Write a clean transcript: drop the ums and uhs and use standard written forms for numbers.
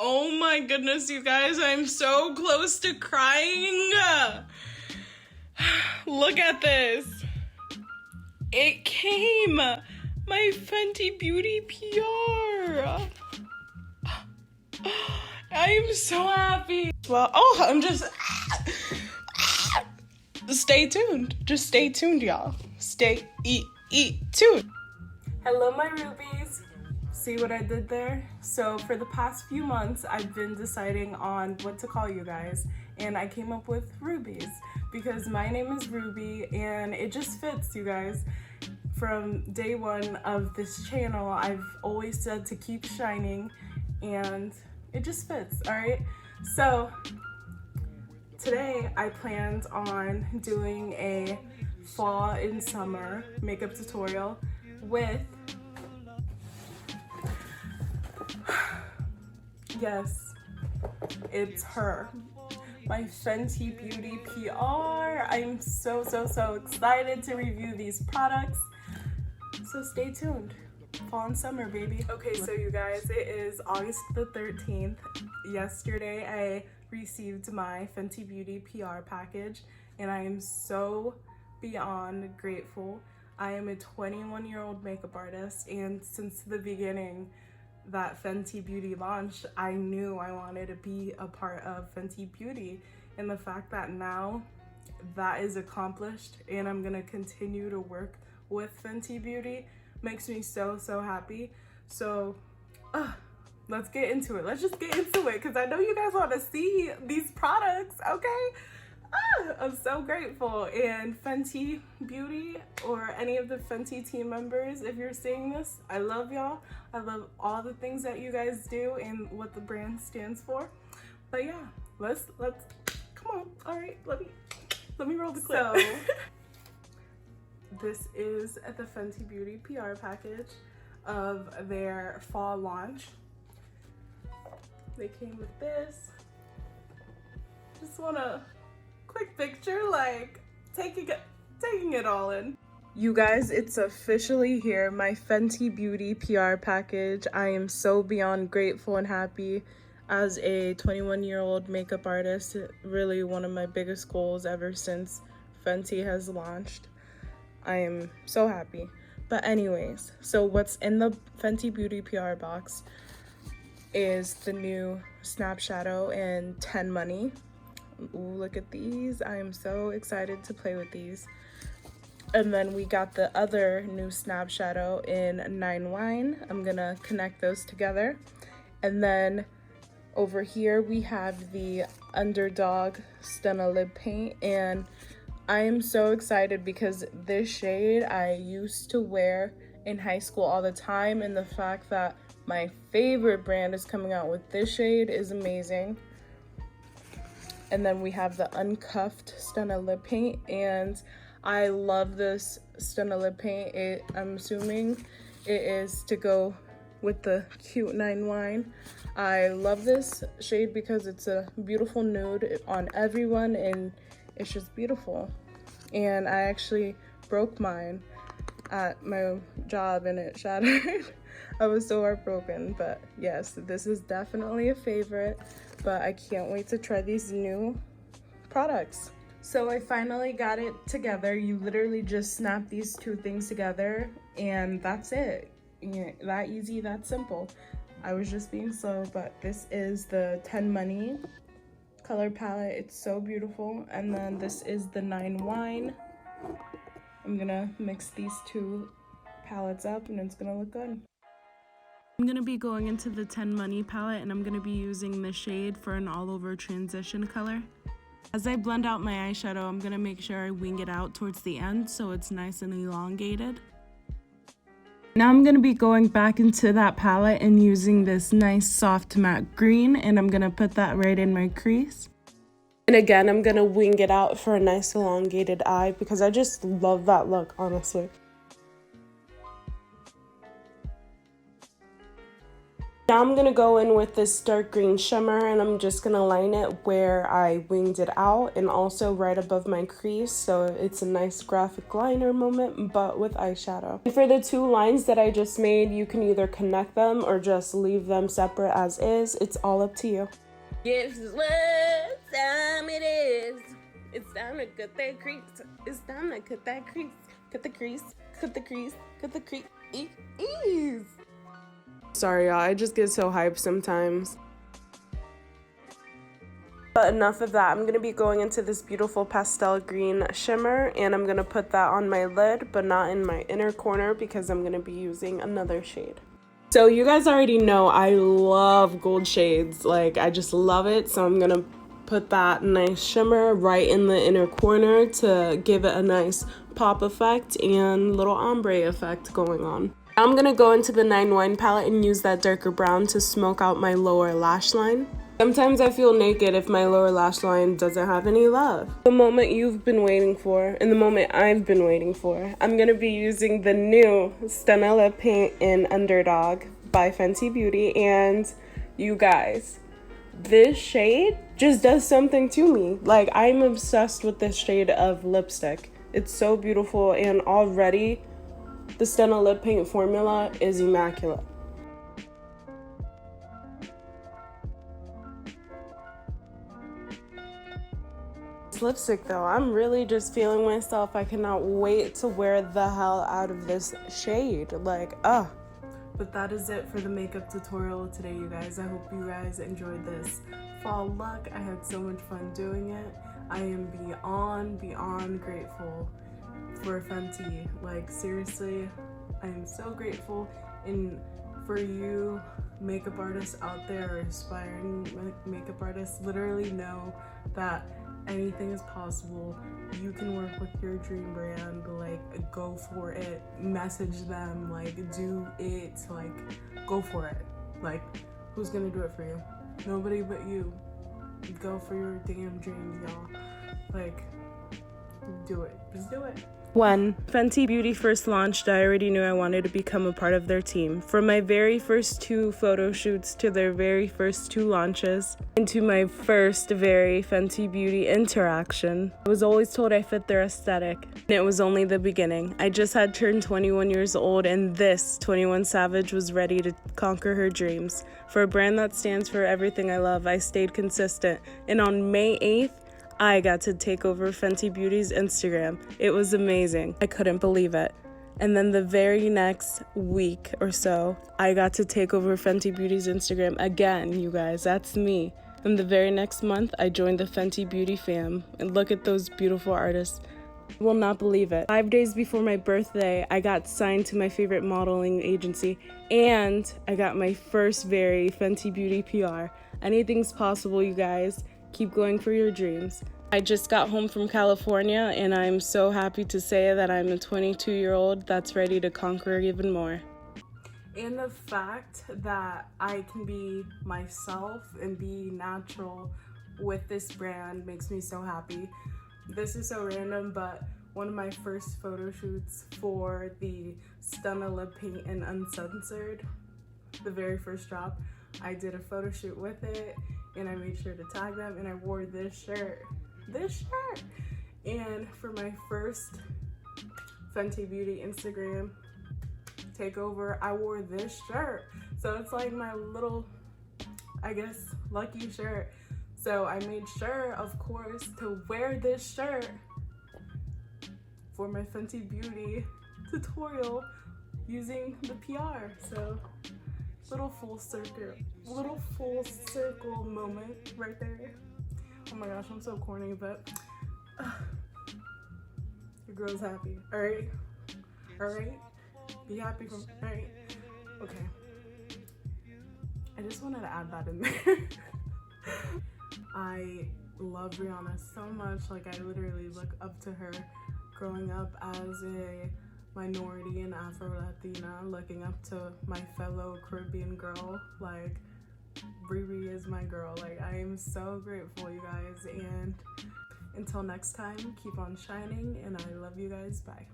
Oh my goodness, you guys, I'm so close to crying. Look at this. It came. My Fenty Beauty PR. I'm so happy. Well, I'm just... Stay tuned. Just stay tuned, y'all. Stay tuned. Hello, my rubies. See what I did there? So for the past few months, I've been deciding on what to call you guys, and I came up with Rubies because my name is Ruby and it just fits, you guys. From day one of this channel, I've always said to keep shining, and it just fits, all right? So today I planned on doing a fall and summer makeup tutorial with, yes, it's her, my Fenty Beauty PR. I'm so excited to review these products. So stay tuned. Fall and summer, baby. Okay, so you guys, it is August the 13th. Yesterday, I received my Fenty Beauty PR package, and I am so beyond grateful. I am a 21-year-old makeup artist, and since the beginning that Fenty Beauty launched, I knew I wanted to be a part of Fenty Beauty. And the fact that now that is accomplished and I'm gonna continue to work with Fenty Beauty makes me so happy. So let's get into it. Let's just get into it because I know you guys want to see these products, okay? I'm so grateful. And Fenty Beauty, or any of the Fenty team members, if you're seeing this, I love y'all. I love all the things that you guys do and what the brand stands for. But yeah, let's come on. All right, let me roll the clip. So this is the Fenty Beauty PR package of their fall launch. They came with this. Just want a quick picture, like taking it all in. You guys, it's officially here, my Fenty Beauty PR package. I am so beyond grateful and happy. As a 21-year-old makeup artist, really one of my biggest goals ever since Fenty has launched. I am so happy. But anyways, so what's in the Fenty Beauty PR box is the new Snap Shadow and 10 Money. Ooh, look at these. I am so excited to play with these. And then we got the other new Snap Shadow in 9 Wine. I'm gonna connect those together. And then over here we have the Underdog Stunna Lip Paint, and I am so excited because this shade I used to wear in high school all the time, and the fact that my favorite brand is coming out with this shade is amazing. And then we have the Uncuffed Stunna Lip Paint, and I love this Stunna Lip Paint. I'm assuming it is to go with the cute 9 Wine. I love this shade because it's a beautiful nude on everyone, and it's just beautiful. And I actually broke mine at my job and it shattered. I was so heartbroken, but yes, this is definitely a favorite, but I can't wait to try these new products. So I finally got it together. You literally just snap these two things together and that's it. Yeah, that easy, that simple. I was just being slow, but this is the 10 Money color palette. It's so beautiful. And then this is the 9 Wine. I'm gonna mix these two palettes up and it's gonna look good. I'm gonna be going into the 10 Money palette, and I'm gonna be using the shade for an all over transition color. As I blend out my eyeshadow, I'm gonna make sure I wing it out towards the end so it's nice and elongated. Now I'm gonna be going back into that palette and using this nice soft matte green, and I'm gonna put that right in my crease. And again, I'm gonna wing it out for a nice elongated eye because I just love that look, honestly. Now I'm going to go in with this dark green shimmer, and I'm just going to line it where I winged it out and also right above my crease, so it's a nice graphic liner moment but with eyeshadow. And for the two lines that I just made, you can either connect them or just leave them separate as is. It's all up to you. Guess what time it is. It's time to cut that crease. It's time to cut that crease. Cut the crease. Cut the crease. Cut the crease. Ease. Sorry, y'all. I just get so hyped sometimes. But enough of that. I'm going to be going into this beautiful pastel green shimmer, and I'm going to put that on my lid, but not in my inner corner because I'm going to be using another shade. So you guys already know I love gold shades. Like, I just love it. So I'm going to put that nice shimmer right in the inner corner to give it a nice pop effect and little ombre effect going on. I'm going to go into the 9 Wine palette and use that darker brown to smoke out my lower lash line. Sometimes I feel naked if my lower lash line doesn't have any love. The moment you've been waiting for, and the moment I've been waiting for, I'm going to be using the new Stunna Lip Paint in Underdog by Fenty Beauty. And you guys, this shade just does something to me. Like, I'm obsessed with this shade of lipstick. It's so beautiful, and already the Stunna Lip Paint formula is immaculate. This lipstick though, I'm really just feeling myself. I cannot wait to wear the hell out of this shade. Like, But that is it for the makeup tutorial today, you guys. I hope you guys enjoyed this fall look. I had so much fun doing it. I am beyond grateful for Fenty. Like, seriously, I am so grateful. And for you makeup artists out there, or aspiring makeup artists, literally know that anything is possible. You can work with your dream brand. Like, go for it. Message them. Like, do it. Like, go for it. Like, who's gonna do it for you? Nobody but you. Go for your damn dreams, y'all. Like, do it. Just do it. When Fenty Beauty first launched, I already knew I wanted to become a part of their team. From my very first 2 photo shoots to their very first 2 launches, into my first very Fenty Beauty interaction, I was always told I fit their aesthetic. And it was only the beginning. I just had turned 21 years old, and this 21 Savage was ready to conquer her dreams. For a brand that stands for everything I love, I stayed consistent. And on May 8th, I got to take over Fenty Beauty's Instagram. It was amazing. I couldn't believe it. And then the very next week or so, I got to take over Fenty Beauty's Instagram again, you guys. That's me. And the very next month, I joined the Fenty Beauty fam. And look at those beautiful artists. You will not believe it. 5 days before my birthday, I got signed to my favorite modeling agency. And I got my first very Fenty Beauty PR. Anything's possible, you guys. Keep going for your dreams. I just got home from California, and I'm so happy to say that I'm a 22-year-old that's ready to conquer even more. And the fact that I can be myself and be natural with this brand makes me so happy. This is so random, but one of my first photo shoots for the Stunna Lip Paint in Uncensored, the very first drop, I did a photo shoot with it. And I made sure to tag them, and I wore this shirt. And for my first Fenty Beauty Instagram takeover, I wore this shirt. So it's like my little, I guess, lucky shirt. So I made sure, of course, to wear this shirt for my Fenty Beauty tutorial using the PR. So little full circle moment right there. Oh my gosh, I'm so corny, but your girl's happy. All right, be happy for me. All right, okay. I just wanted to add that in there. I love Rihanna so much. Like, I literally look up to her. Growing up as a minority and Afro-Latina, looking up to my fellow Caribbean girl, like, Riri is my girl. Like, I am so grateful, you guys, and until next time, keep on shining, and I love you guys. Bye.